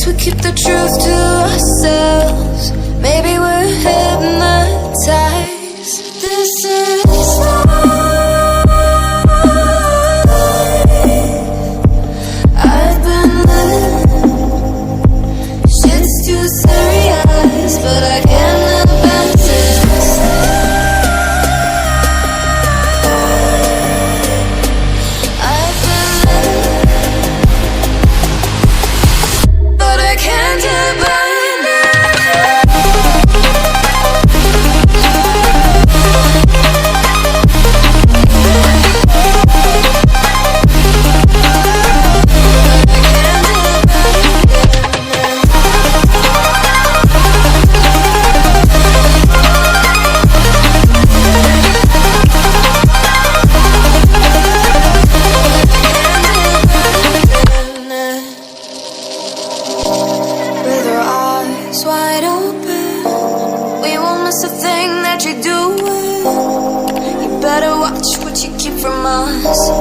guess we keep the truth to ourselves. Maybe we're hypnotized. This is life. I've been living. Shit's too serious, but I can't help but I've been living, but I can't help but with our eyes wide open, we won't miss a thing that you're doing. You better watch what you keep from us.